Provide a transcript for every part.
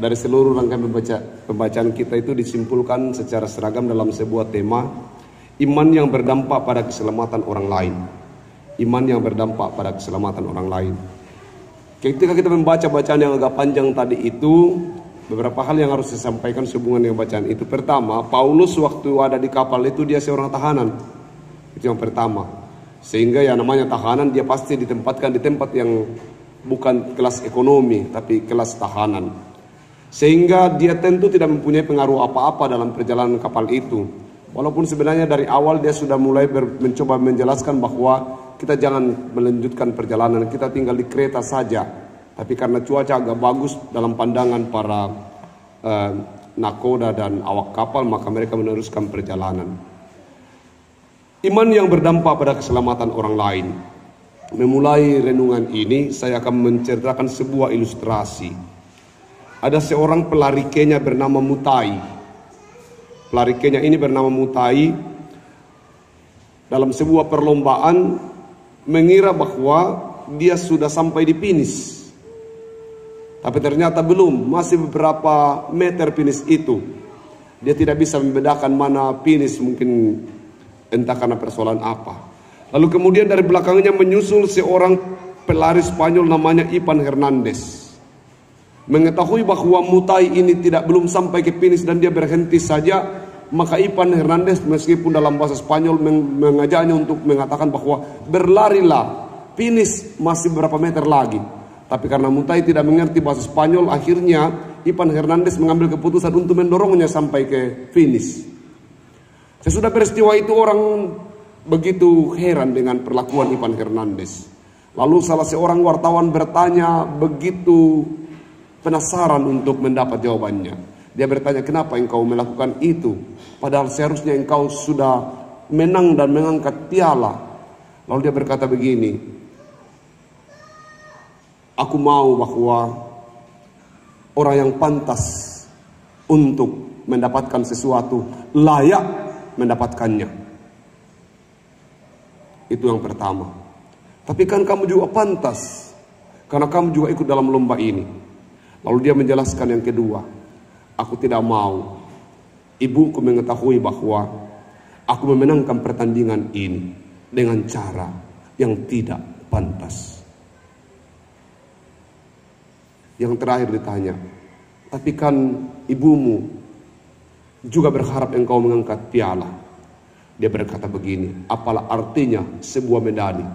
dari seluruh rangkaian pembacaan kita itu disimpulkan secara seragam dalam sebuah tema, iman yang berdampak pada keselamatan orang lain. Iman yang berdampak pada keselamatan orang lain. Ketika kita membaca bacaan yang agak panjang tadi itu, beberapa hal yang harus disampaikan sehubungan dengan bacaan itu. Pertama, Paulus waktu ada di kapal itu dia seorang tahanan. Itu yang pertama. Sehingga ya namanya tahanan, dia pasti ditempatkan di tempat yang bukan kelas ekonomi, tapi kelas tahanan. Sehingga dia tentu tidak mempunyai pengaruh apa-apa dalam perjalanan kapal itu. Walaupun sebenarnya dari awal dia sudah mulai mencoba menjelaskan bahwa kita jangan melanjutkan perjalanan, kita tinggal di kereta saja. Tapi karena cuaca agak bagus dalam pandangan para nakoda dan awak kapal, maka mereka meneruskan perjalanan. Iman yang berdampak pada keselamatan orang lain. Memulai renungan ini, saya akan menceritakan sebuah ilustrasi. Ada seorang pelari Kenya bernama Mutai. Pelari Kenya ini bernama Mutai. Dalam sebuah perlombaan, mengira bahwa dia sudah sampai di finish. Tapi ternyata belum, masih beberapa meter finish itu. Dia tidak bisa membedakan mana finish, mungkin entah karena persoalan apa. Lalu kemudian dari belakangnya menyusul seorang pelari Spanyol namanya Ivan Hernandez. Mengetahui bahwa Mutai ini belum sampai ke finish dan dia berhenti saja, maka Ivan Hernandez meskipun dalam bahasa Spanyol mengajaknya untuk mengatakan bahwa berlarilah, finish masih beberapa meter lagi. Tapi karena Mutai tidak mengerti bahasa Spanyol, akhirnya Ivan Hernandez mengambil keputusan untuk mendorongnya sampai ke finish. Sesudah peristiwa itu orang begitu heran dengan perlakuan Ivan Hernandez. Lalu salah seorang wartawan bertanya, begitu penasaran untuk mendapat jawabannya. Dia bertanya, kenapa engkau melakukan itu? Padahal seharusnya engkau sudah menang dan mengangkat piala. Lalu dia berkata begini, aku mau bahwa orang yang pantas untuk mendapatkan sesuatu layak mendapatkannya. Itu yang pertama. Tapi kan kamu juga pantas, karena kamu juga ikut dalam lomba ini. Lalu dia menjelaskan yang kedua, aku tidak mau ibuku mengetahui bahwa aku memenangkan pertandingan ini dengan cara yang tidak pantas. Yang terakhir ditanya, tapi kan ibumu juga berharap engkau mengangkat piala. Dia berkata begini, apalah artinya sebuah medali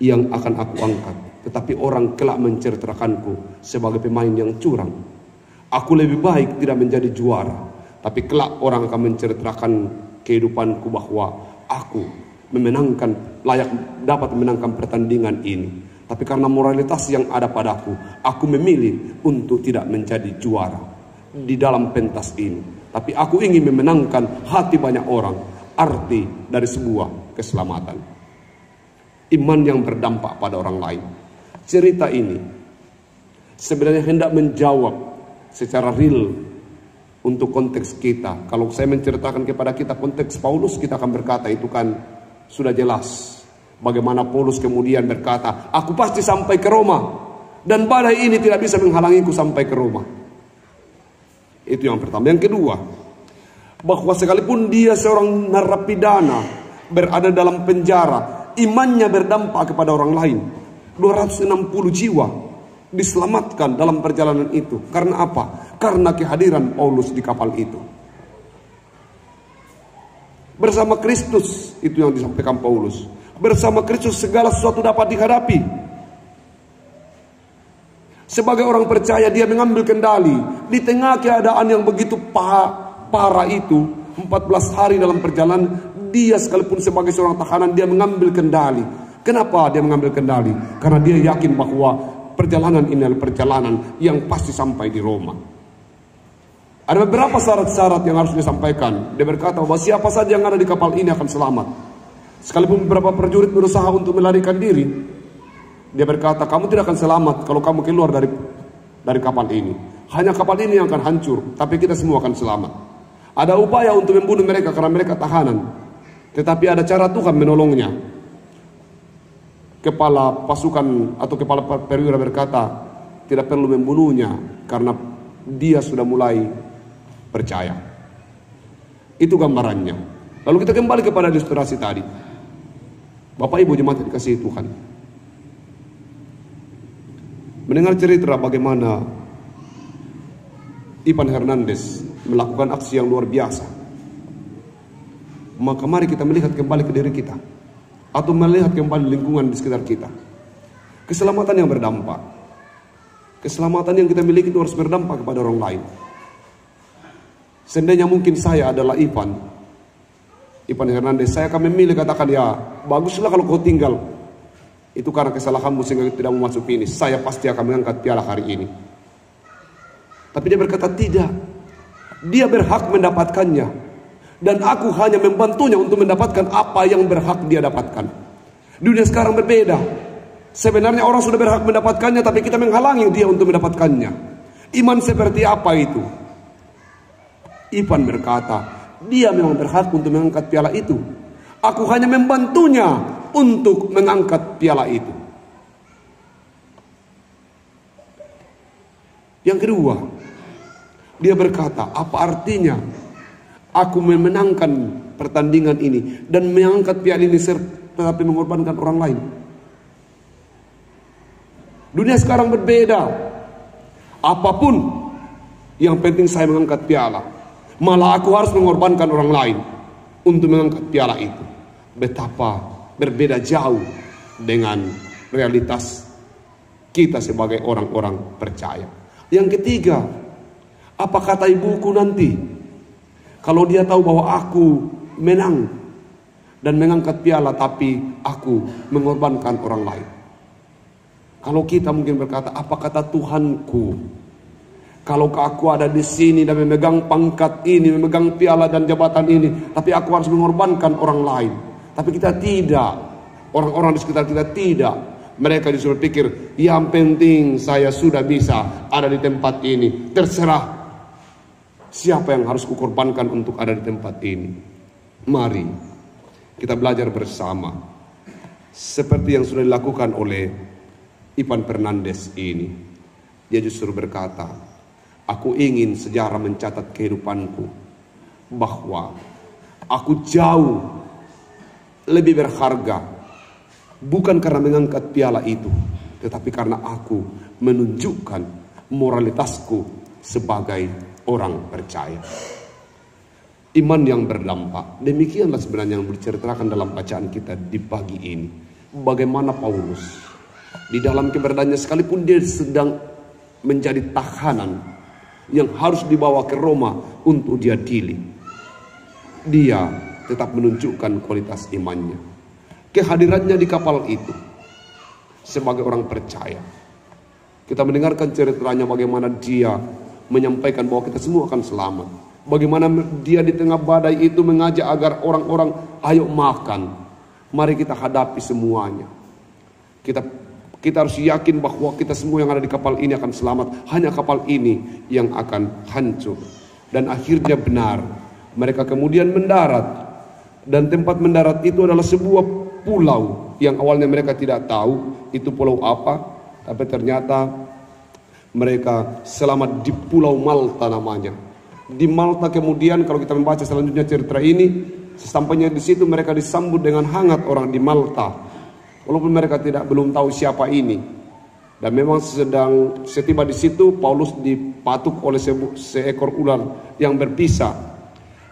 yang akan aku angkat, tetapi orang kelak menceritakanku sebagai pemain yang curang. Aku lebih baik tidak menjadi juara, tapi kelak orang akan menceritakan kehidupanku bahwa aku layak dapat memenangkan pertandingan ini. Tapi karena moralitas yang ada padaku, aku memilih untuk tidak menjadi juara di dalam pentas ini. Tapi aku ingin memenangkan hati banyak orang, arti dari sebuah keselamatan. Iman yang berdampak pada orang lain. Cerita ini sebenarnya hendak menjawab secara real untuk konteks kita. Kalau saya menceritakan kepada kita konteks Paulus, kita akan berkata itu kan sudah jelas. Bagaimana Paulus kemudian berkata, aku pasti sampai ke Roma, dan badai ini tidak bisa menghalangiku sampai ke Roma. Itu yang pertama. Yang kedua, bahwa sekalipun dia seorang narapidana berada dalam penjara, imannya berdampak kepada orang lain. 260 jiwa diselamatkan dalam perjalanan itu. Karena apa? Karena kehadiran Paulus di kapal itu. Bersama Kristus, itu yang disampaikan Paulus. Bersama Kristus segala sesuatu dapat dihadapi. Sebagai orang percaya dia mengambil kendali di tengah keadaan yang begitu parah itu. 14 hari dalam perjalanan, dia sekalipun sebagai seorang tahanan dia mengambil kendali. Kenapa dia mengambil kendali? Karena dia yakin bahwa perjalanan ini adalah perjalanan yang pasti sampai di Roma. Ada beberapa syarat-syarat yang harus disampaikan. Dia berkata bahwa siapa saja yang ada di kapal ini akan selamat. Sekalipun beberapa prajurit berusaha untuk melarikan diri, dia berkata, kamu tidak akan selamat kalau kamu keluar dari kapal ini. Hanya kapal ini yang akan hancur, tapi kita semua akan selamat. Ada upaya untuk membunuh mereka karena mereka tahanan, tetapi ada cara Tuhan menolongnya. Kepala pasukan atau kepala perwira berkata, tidak perlu membunuhnya karena dia sudah mulai percaya. Itu gambarannya. Lalu kita kembali kepada ilustrasi tadi. Bapak Ibu jemaat yang dikasihi Tuhan, mendengar cerita bagaimana Ivan Hernandez melakukan aksi yang luar biasa, maka mari kita melihat kembali ke diri kita, atau melihat kembali lingkungan di sekitar kita. Keselamatan yang berdampak, keselamatan yang kita miliki itu harus berdampak kepada orang lain. Seandainya mungkin saya adalah Ivan Hernandez, saya akan memilih katakan, ya baguslah kalau kau tinggal, itu karena kesalahanmu sehingga tidak mau masuk finish, saya pasti akan mengangkat piala hari ini. Tapi dia berkata tidak, dia berhak mendapatkannya, dan aku hanya membantunya untuk mendapatkan apa yang berhak dia dapatkan. Dunia sekarang berbeda. Sebenarnya orang sudah berhak mendapatkannya, tapi kita menghalangi dia untuk mendapatkannya. Iman seperti apa itu? Ivan berkata, dia memang berhak untuk mengangkat piala itu. Aku hanya membantunya untuk mengangkat piala itu. Yang kedua, dia berkata, apa artinya aku memenangkan pertandingan ini dan mengangkat piala ini tetapi mengorbankan orang lain? Dunia sekarang berbeda. Apapun, yang penting saya mengangkat piala. Malah aku harus mengorbankan orang lain untuk mengangkat piala itu. Betapa berbeda jauh dengan realitas kita sebagai orang-orang percaya. Yang ketiga, apa kata ibuku nanti kalau dia tahu bahwa aku menang dan mengangkat piala tapi aku mengorbankan orang lain? Kalau kita mungkin berkata, apa kata Tuhanku kalau aku ada di sini dan memegang pangkat ini, memegang piala dan jabatan ini, tapi aku harus mengorbankan orang lain? Tapi kita tidak. Orang-orang di sekitar kita tidak. Mereka justru berpikir, yang penting saya sudah bisa ada di tempat ini. Terserah siapa yang harus kukorbankan untuk ada di tempat ini. Mari kita belajar bersama seperti yang sudah dilakukan oleh Ivan Hernandez ini. Dia justru berkata, aku ingin sejarah mencatat kehidupanku bahwa aku jauh lebih berharga, bukan karena mengangkat piala itu, tetapi karena aku menunjukkan moralitasku sebagai orang percaya. Iman yang berdampak. Demikianlah sebenarnya yang diceritakan dalam bacaan kita di pagi ini. Bagaimana Paulus di dalam keberadaannya, sekalipun dia sedang menjadi tahanan yang harus dibawa ke Roma untuk diadili, dia tetap menunjukkan kualitas imannya. Kehadirannya di kapal itu sebagai orang percaya. Kita mendengarkan ceritanya bagaimana dia menyampaikan bahwa kita semua akan selamat. Bagaimana dia di tengah badai itu mengajak agar orang-orang, ayo makan. Mari kita hadapi semuanya. Kita harus yakin bahwa kita semua yang ada di kapal ini akan selamat. Hanya kapal ini yang akan hancur. Dan akhirnya benar, mereka kemudian mendarat. Dan tempat mendarat itu adalah sebuah pulau yang awalnya mereka tidak tahu itu pulau apa. Tapi ternyata mereka selamat di Pulau Malta namanya. Di Malta kemudian kalau kita membaca selanjutnya cerita ini, sesampainya di situ mereka disambut dengan hangat orang di Malta. Walaupun mereka belum tahu siapa ini. Dan memang setiba di situ Paulus dipatuk oleh seekor ular yang berpisah.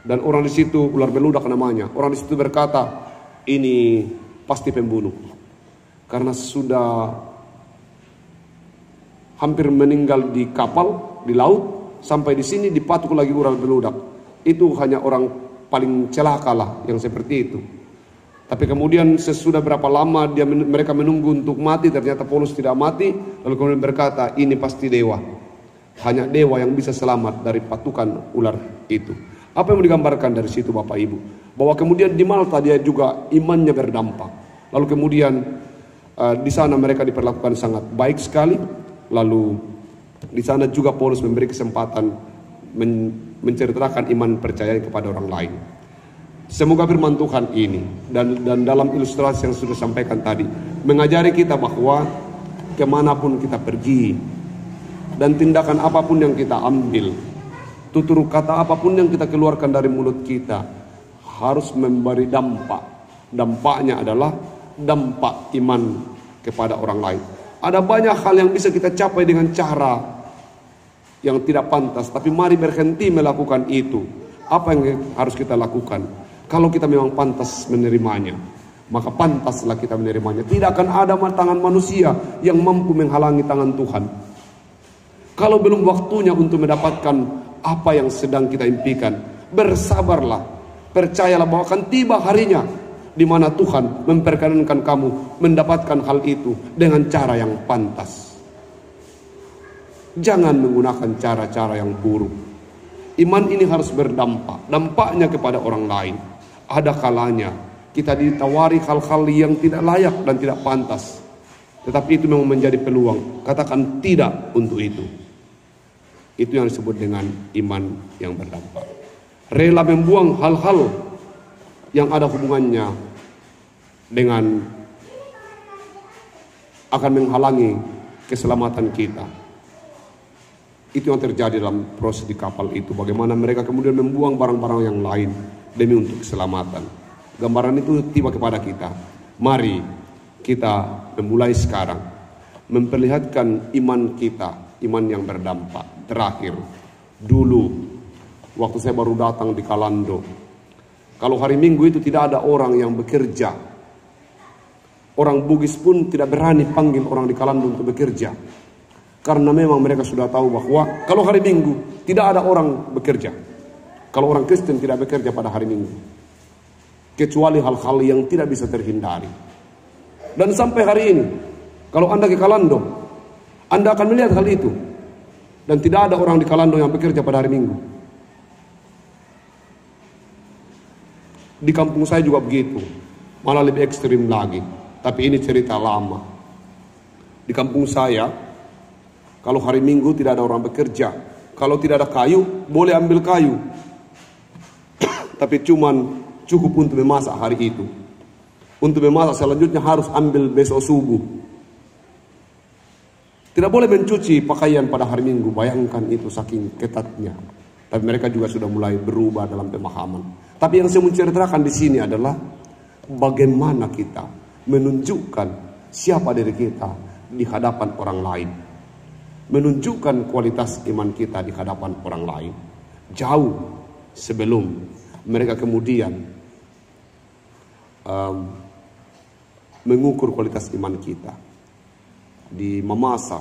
Dan orang di situ, ular beludak namanya. Orang di situ berkata, ini pasti pembunuh. Karena sudah hampir meninggal di kapal, di laut, sampai di sini dipatuk lagi ular beludak. Itu hanya orang paling celaka lah yang seperti itu. Tapi kemudian sesudah berapa lama mereka menunggu untuk mati, ternyata Paulus tidak mati. Lalu kemudian berkata, ini pasti dewa. Hanya dewa yang bisa selamat dari patukan ular itu. Apa yang digambarkan dari situ Bapak Ibu? Bahwa kemudian di Malta dia juga imannya berdampak. Lalu kemudian di sana mereka diperlakukan sangat baik sekali. Lalu di sana juga Paulus memberi kesempatan menceritakan iman percaya kepada orang lain. Semoga firman Tuhan ini dan dalam ilustrasi yang sudah sampaikan tadi mengajari kita bahwa kemanapun kita pergi, dan tindakan apapun yang kita ambil, tutur kata apapun yang kita keluarkan dari mulut kita harus memberi dampak. Dampaknya adalah dampak iman kepada orang lain. Ada banyak hal yang bisa kita capai dengan cara yang tidak pantas, tapi mari berhenti melakukan itu. Apa yang harus kita lakukan? Kalau kita memang pantas menerimanya, maka pantaslah kita menerimanya. Tidak akan ada tangan manusia yang mampu menghalangi tangan Tuhan. Kalau belum waktunya untuk mendapatkan apa yang sedang kita impikan, bersabarlah. Percayalah bahwa akan tiba harinya di mana Tuhan memperkenankan kamu mendapatkan hal itu dengan cara yang pantas. Jangan menggunakan cara-cara yang buruk. Iman ini harus berdampak. Dampaknya kepada orang lain. Ada kalanya kita ditawari hal-hal yang tidak layak dan tidak pantas, tetapi itu memang menjadi peluang. Katakan tidak untuk itu. Itu yang disebut dengan iman yang berdampak. Rela membuang hal-hal yang ada hubungannya dengan akan menghalangi keselamatan kita. Itu yang terjadi dalam proses di kapal itu. Bagaimana mereka kemudian membuang barang-barang yang lain demi untuk keselamatan. Gambaran itu tiba kepada kita. Mari kita memulai sekarang memperlihatkan iman kita, iman yang berdampak. Terakhir, dulu waktu saya baru datang di Kalando, kalau hari Minggu itu tidak ada orang yang bekerja. Orang Bugis pun tidak berani panggil orang di Kalando untuk bekerja. Karena memang mereka sudah tahu bahwa kalau hari Minggu tidak ada orang bekerja. Kalau orang Kristen tidak bekerja pada hari Minggu. Kecuali hal-hal yang tidak bisa terhindari. Dan sampai hari ini, kalau Anda ke Kalando, Anda akan melihat hal itu. Dan tidak ada orang di Kalando yang bekerja pada hari Minggu. Di kampung saya juga begitu. Malah lebih ekstrim lagi. Tapi ini cerita lama. Di kampung saya, kalau hari Minggu tidak ada orang bekerja. Kalau tidak ada kayu, boleh ambil kayu. Tapi cuman cukup untuk memasak hari itu. Untuk memasak selanjutnya harus ambil besok subuh. Tidak boleh mencuci pakaian pada hari Minggu. Bayangkan itu saking ketatnya. Tapi mereka juga sudah mulai berubah dalam pemahaman. Tapi yang saya mau ceritakan di sini adalah bagaimana kita menunjukkan siapa diri kita di hadapan orang lain. Menunjukkan kualitas iman kita di hadapan orang lain. Jauh sebelum mereka kemudian mengukur kualitas iman kita. Di Mamasa